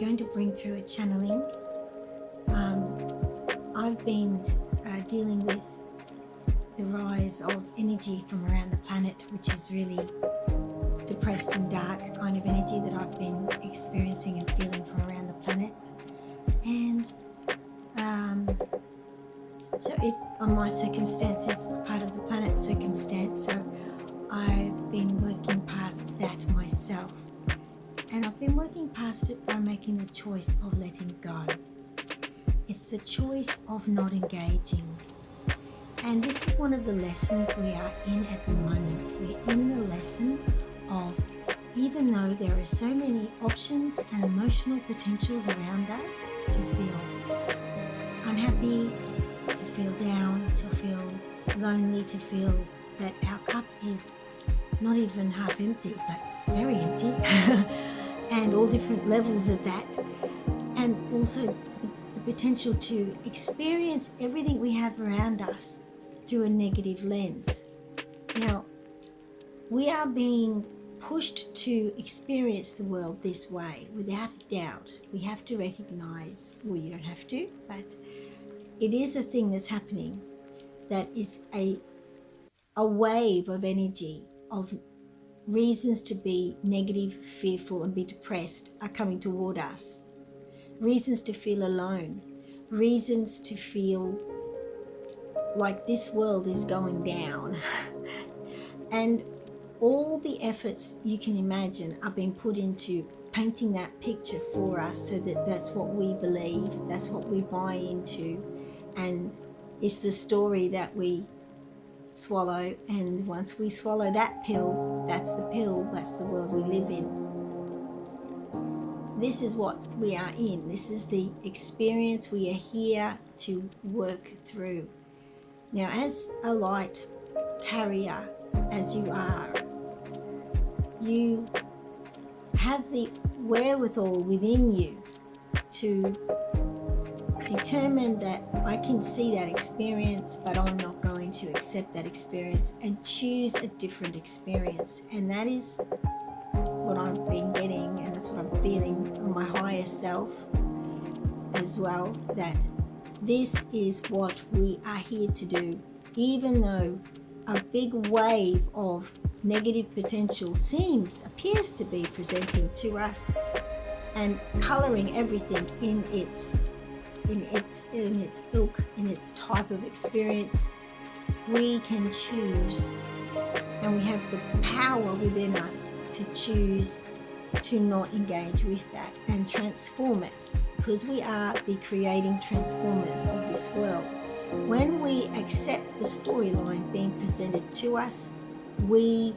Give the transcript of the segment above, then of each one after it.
going to bring through a channeling. I've been dealing with the rise of energy from around the planet, which is really depressed and dark kind of energy that I've been experiencing and feeling from around the planet. And on my circumstances, part of the planet's circumstance, so I've been working past that myself. And I've been working past it by making the choice of letting go. It's the choice of not engaging. And this is one of the lessons we are in at the moment. We're in the lesson of, even though there are so many options and emotional potentials around us, to feel unhappy, to feel down, to feel lonely, to feel that our cup is not even half empty, but very empty, and all different levels of that. And also the potential to experience everything we have around us through a negative lens. Now, we are being pushed to experience the world this way, without a doubt. We have to recognize, well, you don't have to, but it is a thing that's happening, that is a wave of energy, of reasons to be negative, fearful, and be depressed are coming toward us. Reasons to feel alone, reasons to feel like this world is going down. And all the efforts you can imagine are being put into painting that picture for us, so that that's what we believe, that's what we buy into, and it's the story that we swallow. And once we swallow that pill, that's the world we live in. This is what we are in. This is the experience we are here to work through. Now, as a light carrier, as you are, you have the wherewithal within you to determine that I can see that experience, but I'm not going to accept that experience, and choose a different experience. And that is what I've been getting, and that's what I'm feeling from my higher self as well, that this is what we are here to do. Even though a big wave of negative potential appears to be presenting to us and coloring everything in its ilk, in its type of experience, we can choose, and we have the power within us to choose to not engage with that and transform it, because we are the creating transformers of this world. When we accept the storyline being presented to us, we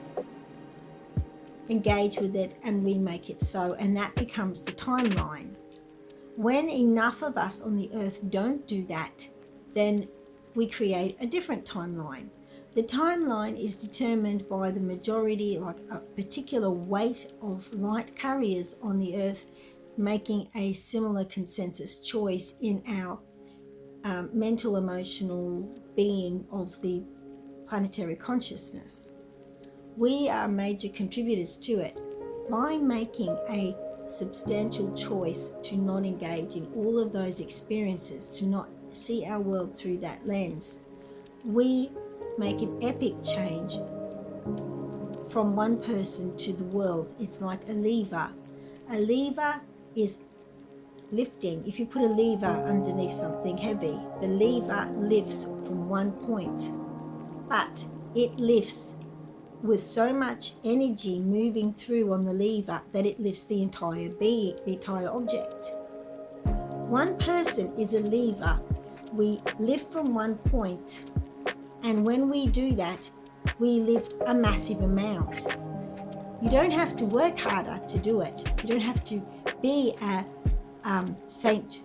engage with it and we make it so, and that becomes the timeline. When enough of us on the earth don't do that, then we create a different timeline. The timeline is determined by the majority, like a particular weight of light carriers on the earth, making a similar consensus choice in our mental, emotional being of the planetary consciousness. We are major contributors to it. By making a substantial choice to not engage in all of those experiences, to not see our world through that lens, we make an epic change from one person to the world. It's like a lever. A lever is lifting. If you put a lever underneath something heavy, the lever lifts from one point, but it lifts with so much energy moving through on the lever that it lifts the entire being, the entire object. One person is a lever. We lift from one point, and when we do that, we lift a massive amount. You don't have to work harder to do it. You don't have to be a Saint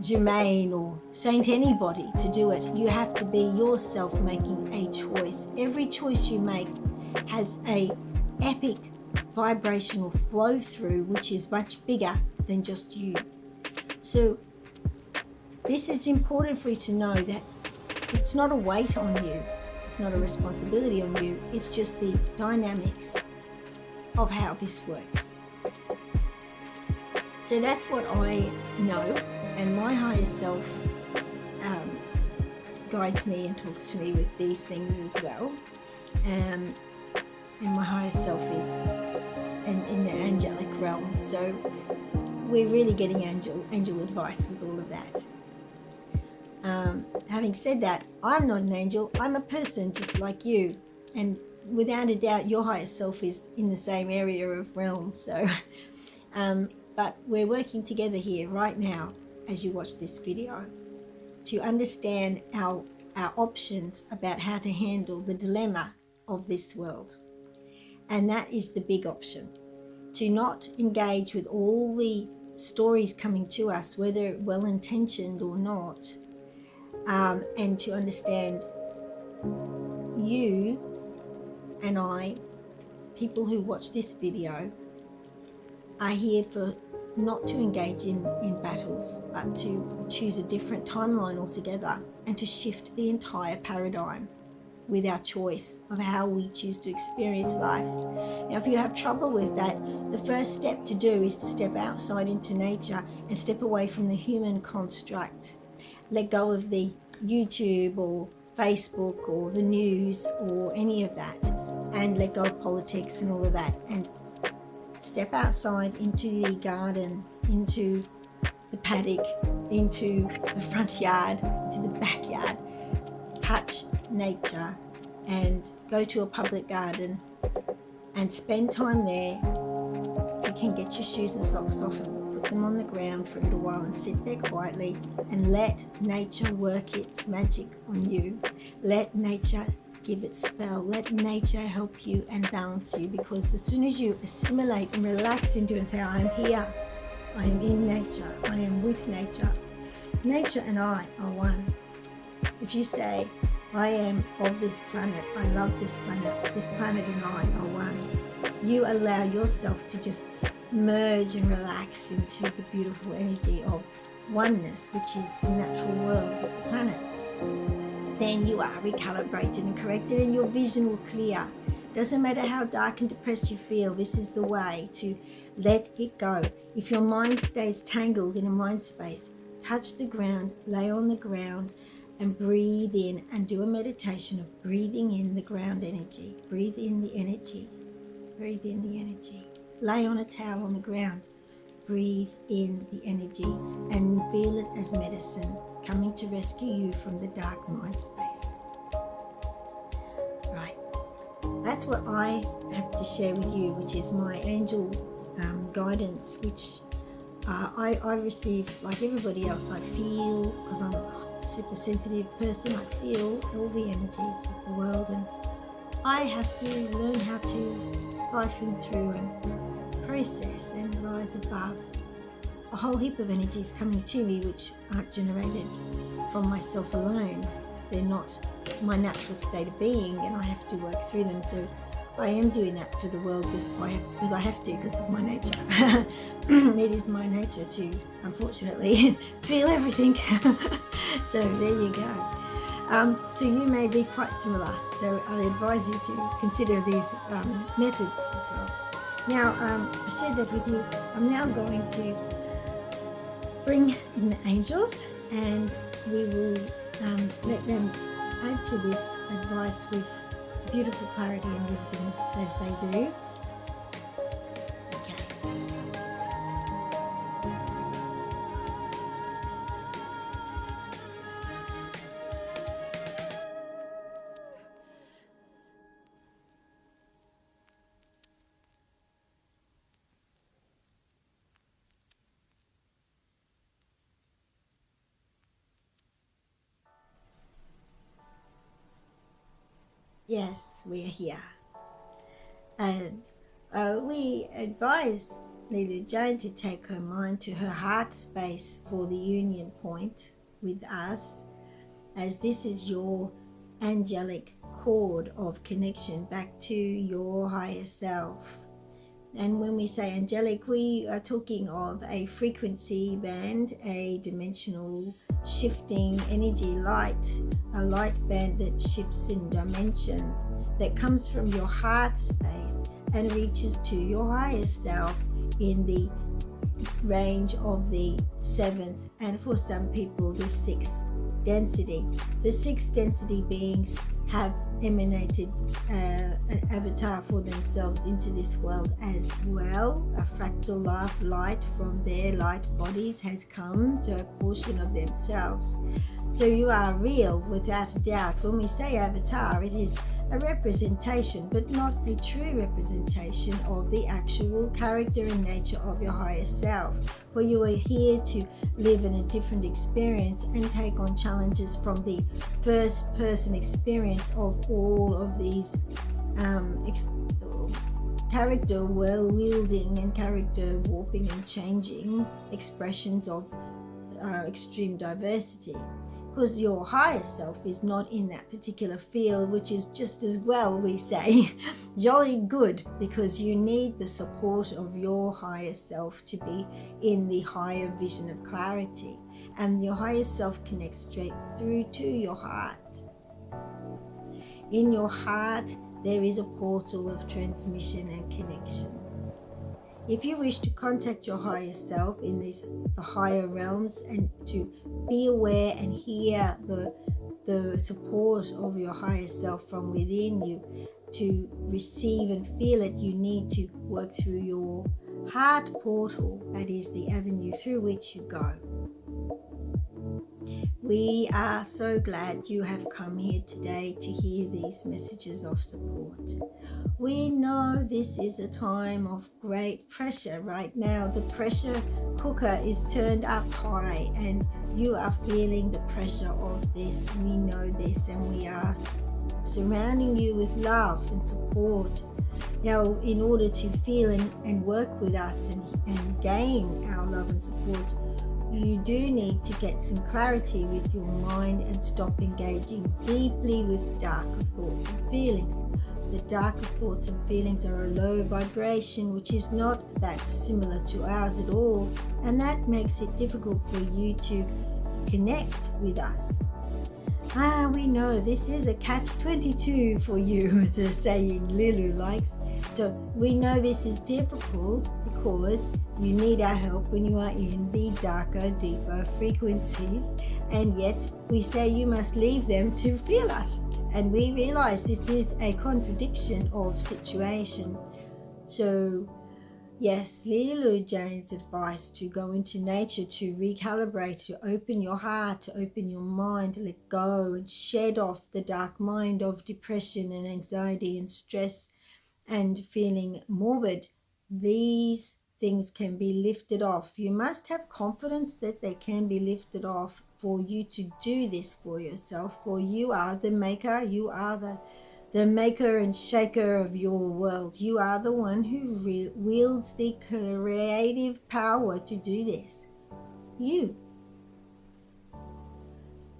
Germain or Saint anybody to do it. You have to be yourself making a choice. Every choice you make has a epic vibrational flow through, which is much bigger than just you. So this is important for you to know, that it's not a weight on you, it's not a responsibility on you, it's just the dynamics of how this works. So that's what I know, and my higher self guides me and talks to me with these things as well. And my higher self is in the angelic realm. So we're really getting angel advice with all of that. Having said that, I'm not an angel. I'm a person just like you. And without a doubt, your higher self is in the same area of realm. So, but we're working together here right now as you watch this video to understand our options about how to handle the dilemma of this world. And that is the big option, to not engage with all the stories coming to us, whether well-intentioned or not, and to understand you and I, people who watch this video, are here for not to engage in battles, but to choose a different timeline altogether and to shift the entire paradigm with our choice of how we choose to experience life. Now, if you have trouble with that, the first step to do is to step outside into nature and step away from the human construct. Let go of the YouTube or Facebook or the news or any of that, and let go of politics and all of that, and step outside into the garden, into the paddock, into the front yard, into the backyard. Touch nature and go to a public garden and spend time there. If you can, get your shoes and socks off and put them on the ground for a little while and sit there quietly and let nature work its magic on you. Let nature give its spell. Let nature help you and balance you, because as soon as you assimilate and relax into it and say, I am here, I am in nature, I am with nature, nature and I are one. If you say, I am of this planet, I love this planet and I are one, you allow yourself to just merge and relax into the beautiful energy of oneness, which is the natural world of the planet. Then you are recalibrated and corrected, and your vision will clear. Doesn't matter how dark and depressed you feel, this is the way to let it go. If your mind stays tangled in a mind space, touch the ground, lay on the ground, and breathe in and do a meditation of breathing in the ground energy. Breathe in the energy. Breathe in the energy. Lay on a towel on the ground. Breathe in the energy and feel it as medicine coming to rescue you from the dark mind space. Right. That's what I have to share with you, which is my angel guidance, which I receive like everybody else. I feel, because I'm a super sensitive person, I feel all the energies of the world, and I have to learn how to siphon through and process and rise above a whole heap of energies coming to me which aren't generated from myself alone. They're not my natural state of being, and I have to work through them. So I am doing that for the world just because I have to, because of my nature. It is my nature to, unfortunately, feel everything. So there you go. So you may be quite similar. So I advise you to consider these methods as well. Now, I shared that with you. I'm now going to bring in the angels, and we will let them add to this advice with beautiful clarity and wisdom as they do. Okay. Yes, we are here. And we advise Leeloo Jane to take her mind to her heart space for the union point with us, as this is your angelic cord of connection back to your higher self. And when we say angelic, we are talking of a frequency band, a dimensional shifting energy light, a light band that shifts in dimension, that comes from your heart space and reaches to your higher self in the range of the 7th, and for some people the 6th density. The 6th density beings have emanated an avatar for themselves into this world as well. A fractal light from their light bodies has come to a portion of themselves. So you are real without a doubt. When we say avatar, it is a representation, but not a true representation of the actual character and nature of your higher self. For you are here to live in a different experience and take on challenges from the first person experience of all of these character well-wielding and character warping and changing expressions of extreme diversity. Because your higher self is not in that particular field, which is just as well, we say, jolly good, because you need the support of your higher self to be in the higher vision of clarity. And your higher self connects straight through to your heart. In your heart, there is a portal of transmission and connection. If you wish to contact your higher self in the higher realms and to be aware and hear the support of your higher self from within you, to receive and feel it, you need to work through your heart portal. That is the avenue through which you go. We are so glad you have come here today to hear these messages of support. We know this is a time of great pressure right now. The pressure cooker is turned up high and you are feeling the pressure of this. We know this, and we are surrounding you with love and support. Now, in order to feel and work with us and gain our love and support, you do need to get some clarity with your mind and stop engaging deeply with darker thoughts and feelings. The darker thoughts and feelings are a low vibration, which is not that similar to ours at all, and that makes it difficult for you to connect with us. We know this is a catch-22 for you, as a saying Leeloo likes. So we know this is difficult because you need our help when you are in the darker, deeper frequencies, and yet we say you must leave them to feel us. And we realize this is a contradiction of situation. So yes, Leeloo Jane's advice to go into nature, to recalibrate, to open your heart, to open your mind, to let go and shed off the dark mind of depression and anxiety and stress and feeling morbid. These things can be lifted off. You must have confidence that they can be lifted off for you to do this for yourself, for you are the maker, you are the maker and shaker of your world. You are the one who wields the creative power to do this. You.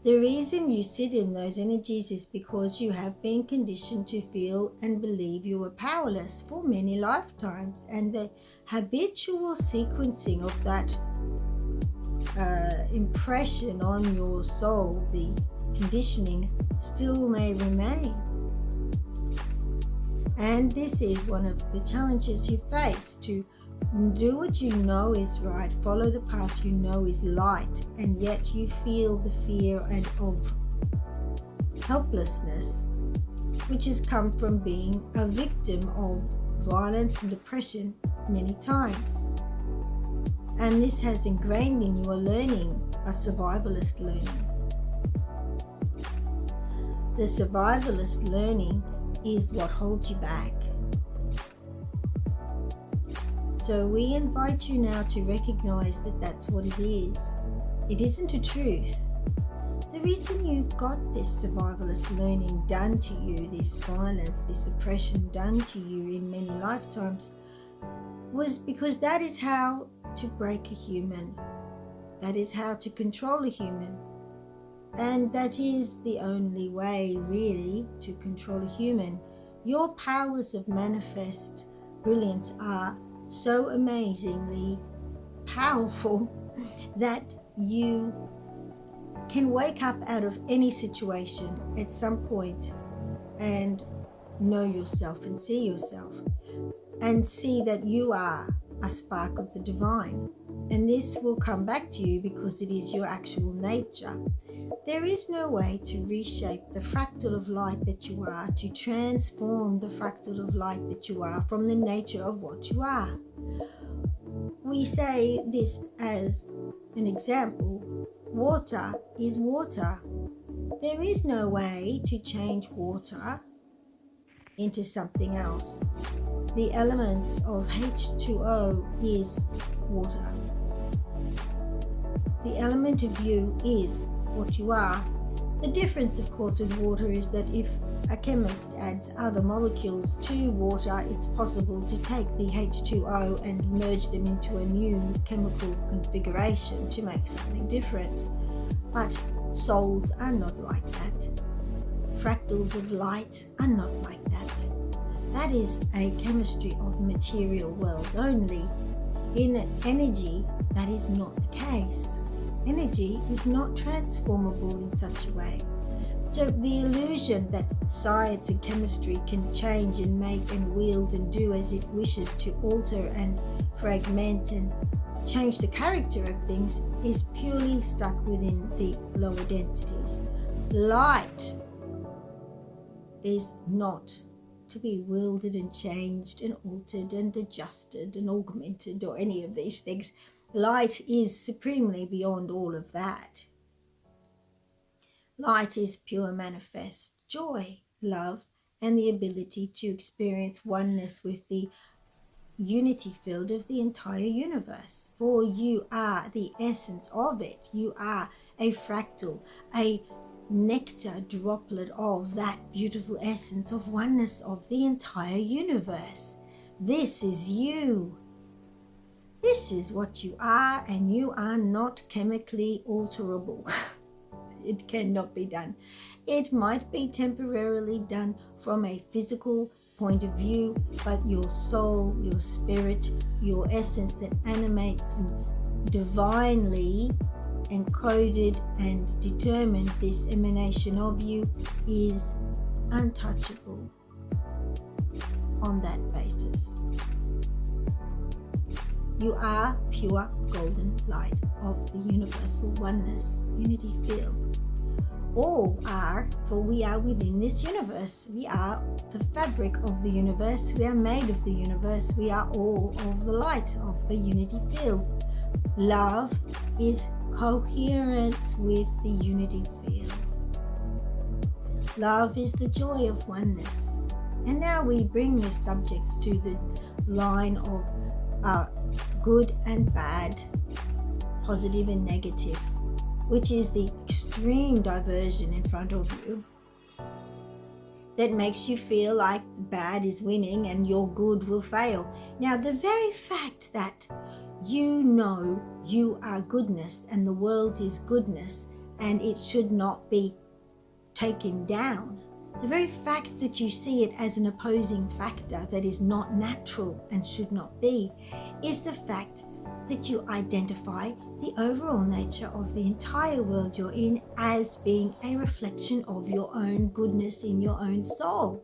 The reason you sit in those energies is because you have been conditioned to feel and believe you were powerless for many lifetimes, and the habitual sequencing of that impression on your soul, the conditioning, still may remain. And this is one of the challenges you face, to do what you know is right, follow the path you know is light, and yet you feel the fear and of helplessness, which has come from being a victim of violence and depression many times. And this has ingrained in you a learning, a survivalist learning. The survivalist learning is what holds you back. So we invite you now to recognize that that's what it is. It isn't a truth. The reason you got this survivalist learning done to you, this violence, this oppression done to you in many lifetimes, was because that is how to break a human. That is how to control a human. And that is the only way, really, to control a human. Your powers of manifest brilliance are so amazingly powerful that you can wake up out of any situation at some point and know yourself and see yourself and see that you are a spark of the divine. and this will come back to you because it is your actual nature. There is no way to reshape the fractal of light that you are, to transform the fractal of light that you are from the nature of what you are. We say this as an example. Water is water. There is no way to change water into something else. The elements of H2O is water. The element of you is what you are. The difference, of course, with water is that if a chemist adds other molecules to water, it's possible to take the H2O and merge them into a new chemical configuration to make something different. But souls are not like that. Fractals of light are not like that. That is a chemistry of the material world only. In energy, that is not the case. Energy is not transformable in such a way. So the illusion that science and chemistry can change and make and wield and do as it wishes to alter and fragment and change the character of things is purely stuck within the lower densities. Light is not to be wielded and changed and altered and adjusted and augmented or any of these things. Light is supremely beyond all of that. Light is pure manifest joy, love, and the ability to experience oneness with the unity field of the entire universe. For you are the essence of it. You are a fractal, a nectar droplet of that beautiful essence of oneness of the entire universe. This is you. This is what you are, and you are not chemically alterable. It cannot be done. It might be temporarily done from a physical point of view, but your soul, your spirit, your essence that animates and divinely encoded and determined this emanation of you is untouchable on that basis. You are pure golden light of the universal oneness, unity field. All are, for we are within this universe. We are the fabric of the universe. We are made of the universe. We are all of the light of the unity field. Love is coherence with the unity field. Love is the joy of oneness. And now we bring this subject to the line of good and bad, positive and negative, which is the extreme diversion in front of you that makes you feel like the bad is winning and your good will fail. Now, the very fact that you know you are goodness and the world is goodness and it should not be taken down, the very fact that you see it as an opposing factor that is not natural and should not be, is the fact that you identify the overall nature of the entire world you're in as being a reflection of your own goodness in your own soul.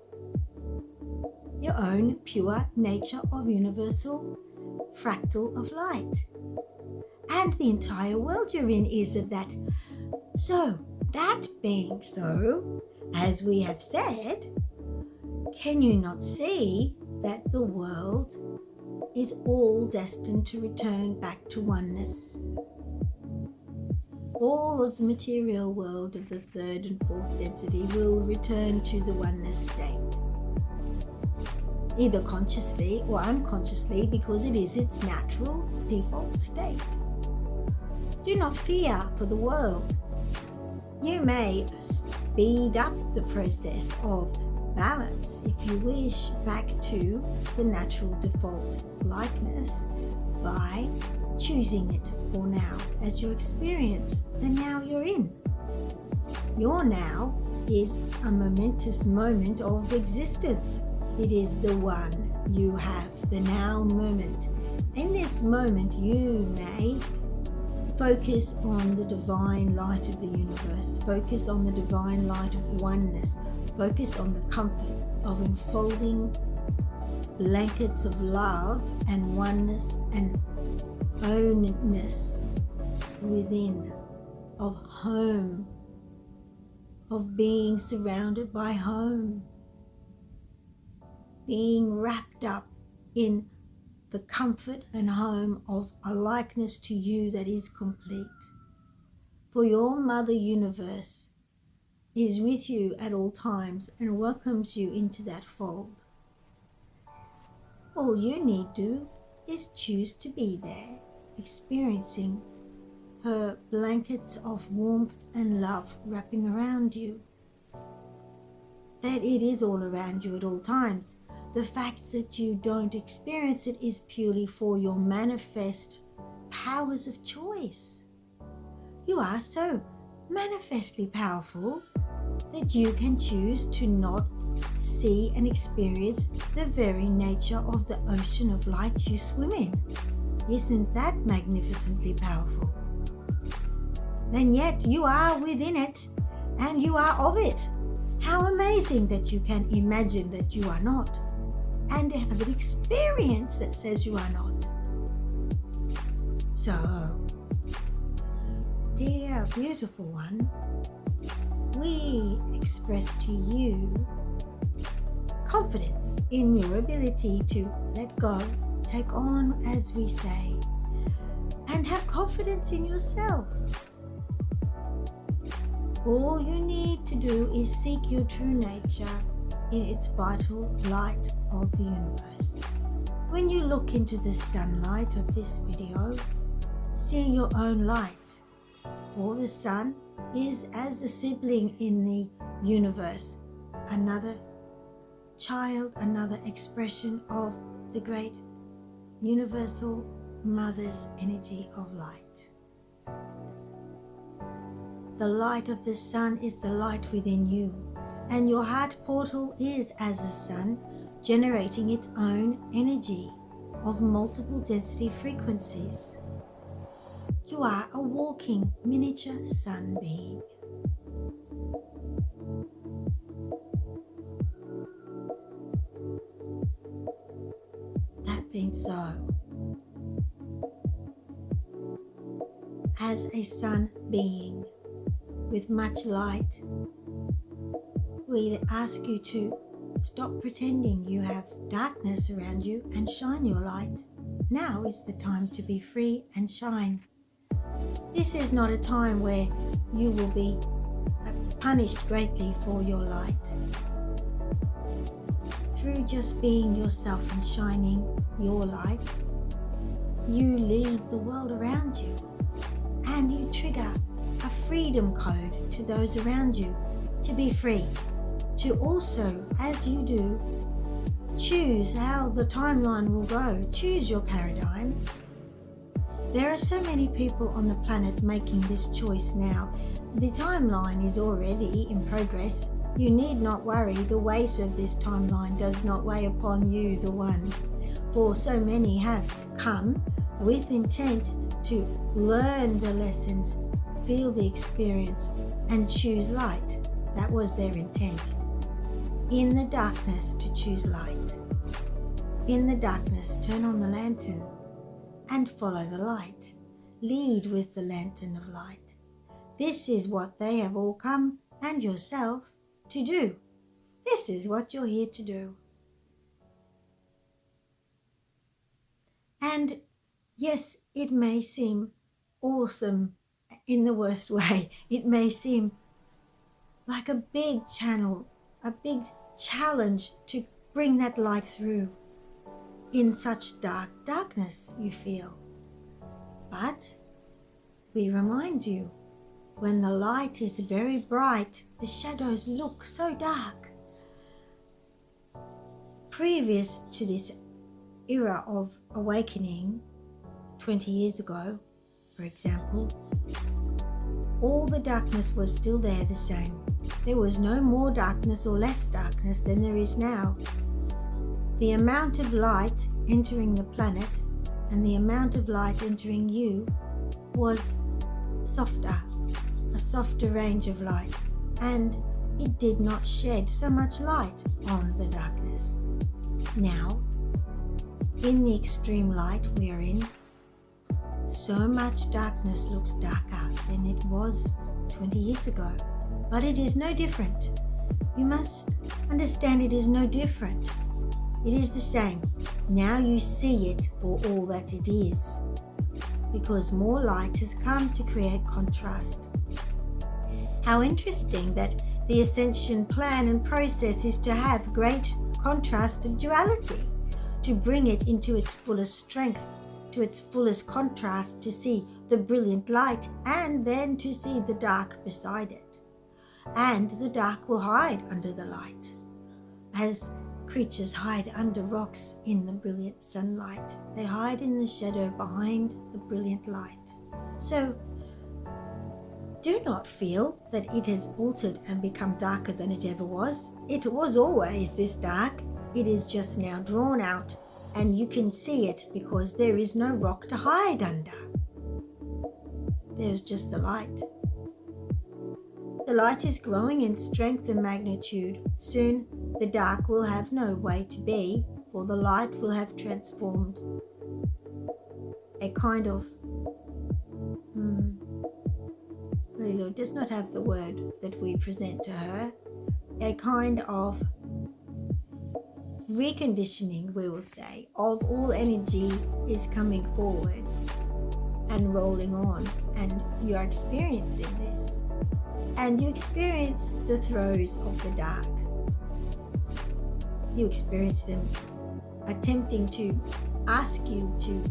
Your own pure nature of universal fractal of light. And the entire world you're in is of that. So, that being so, as we have said, can you not see that the world is all destined to return back to oneness? All of the material world of the third and fourth density will return to the oneness state, either consciously or unconsciously, because it is its natural default state. Do not fear for the world. You may speed up the process of balance, if you wish, back to the natural default likeness by choosing it for now as your experience, the now you're in. Your now is a momentous moment of existence. It is the one you have, the now moment. In this moment, you may focus on the divine light of the universe. Focus on the divine light of oneness. Focus on the comfort of enfolding blankets of love and oneness and ownness within, of home, of being surrounded by home, being wrapped up in the comfort and home of a likeness to you that is complete. For your Mother Universe is with you at all times and welcomes you into that fold. All you need to is choose to be there, experiencing her blankets of warmth and love wrapping around you. That it is all around you at all times. The fact that you don't experience it is purely for your manifest powers of choice. You are so manifestly powerful that you can choose to not see and experience the very nature of the ocean of light you swim in. Isn't that magnificently powerful? And yet you are within it and you are of it. How amazing that you can imagine that you are not and have an experience that says you are not. So, dear beautiful one, we express to you confidence in your ability to let go, take on, as we say, and have confidence in yourself. All you need to do is seek your true nature in its vital light of the universe. When you look into the sunlight of this video, see your own light. For the sun is as a sibling in the universe, another child, another expression of the great universal mother's energy of light. The light of the sun is the light within you, and your heart portal is as a sun, generating its own energy of multiple density frequencies. You are a walking miniature sun being. That being so, as a sun being with much light, we ask you to stop pretending you have darkness around you and shine your light. Now is the time to be free and shine. This is not a time where you will be punished greatly for your light. Through just being yourself and shining your light, you lead the world around you and you trigger a freedom code to those around you to be free, to also, as you do, choose how the timeline will go, choose your paradigm. There are so many people on the planet making this choice now. The timeline is already in progress. You need not worry, the weight of this timeline does not weigh upon you, the one. For so many have come with intent to learn the lessons, feel the experience, and choose light. That was their intent. In the darkness, to choose light. In the darkness, turn on the lantern and follow the light. Lead with the lantern of light. This is what they have all come, and yourself, to do. This is what you're here to do. And yes, it may seem awesome in the worst way. It may seem like a big channel, a big challenge to bring that light through in such darkness you feel. But we remind you, when the light is very bright, the shadows look so dark. Previous to this era of awakening, 20 years ago, for example, all the darkness was still there the same. There was no more darkness or less darkness than there is now. The amount of light entering the planet and the amount of light entering you was softer, a softer range of light, and it did not shed so much light on the darkness. Now, in the extreme light we are in, So much darkness looks darker than it was 20 years ago, but it is no different. You must understand it is no different. It is the same. Now you see it for all that it is, because more light has come to create contrast. How interesting that the ascension plan and process is to have great contrast of duality, to bring it into its fullest strength, to its fullest contrast, to see the brilliant light and then to see the dark beside it. And the dark will hide under the light, as creatures hide under rocks in the brilliant sunlight. They hide in the shadow behind the brilliant light. So do not feel that it has altered and become darker than it ever was. It was always this dark. It is just now drawn out, and you can see it because there is no rock to hide under. There's just the light. The light is growing in strength and magnitude. Soon the dark will have no way to be, for the light will have transformed a kind of Leeloo does not have the word that we present to her. A kind of reconditioning, we will say, of all energy is coming forward and rolling on, and you are experiencing this. And you experience the throes of the dark. You experience them attempting to ask you to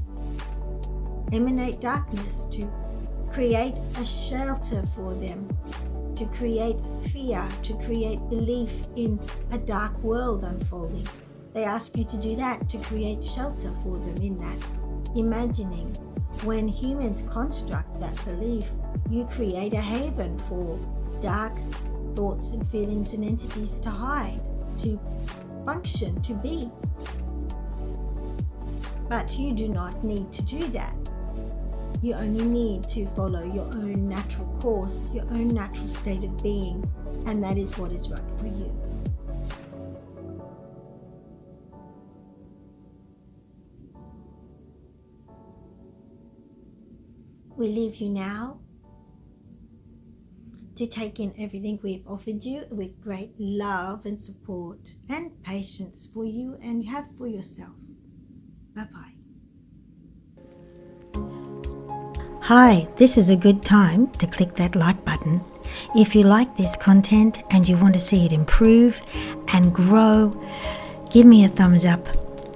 emanate darkness, to create a shelter for them, to create fear, to create belief in a dark world unfolding. They ask you to do that, to create shelter for them in that. Imagining when humans construct that belief, you create a haven for dark thoughts and feelings and entities to hide, to function, to be. But you do not need to do that. You only need to follow your own natural course, your own natural state of being, and that is what is right for you. We leave you now to take in everything we've offered you with great love and support and patience for you and have for yourself. Bye-bye. Hi, this is a good time to click that like button. If you like this content and you want to see it improve and grow, give me a thumbs up.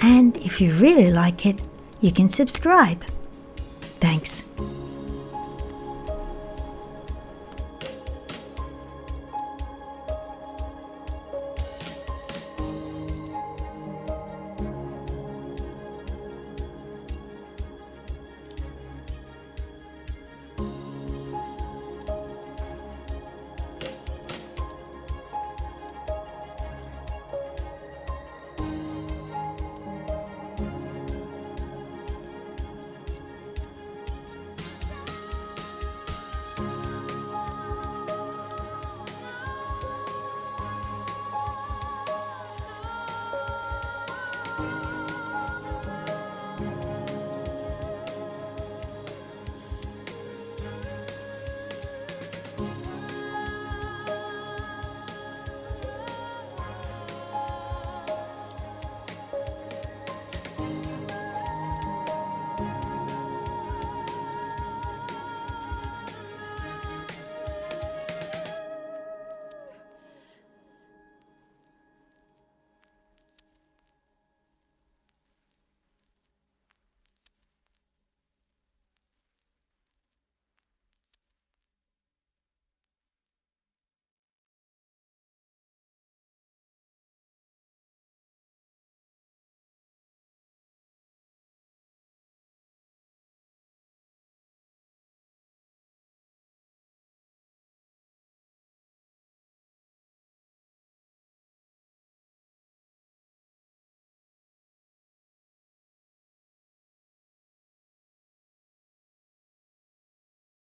And if you really like it, you can subscribe. Thanks.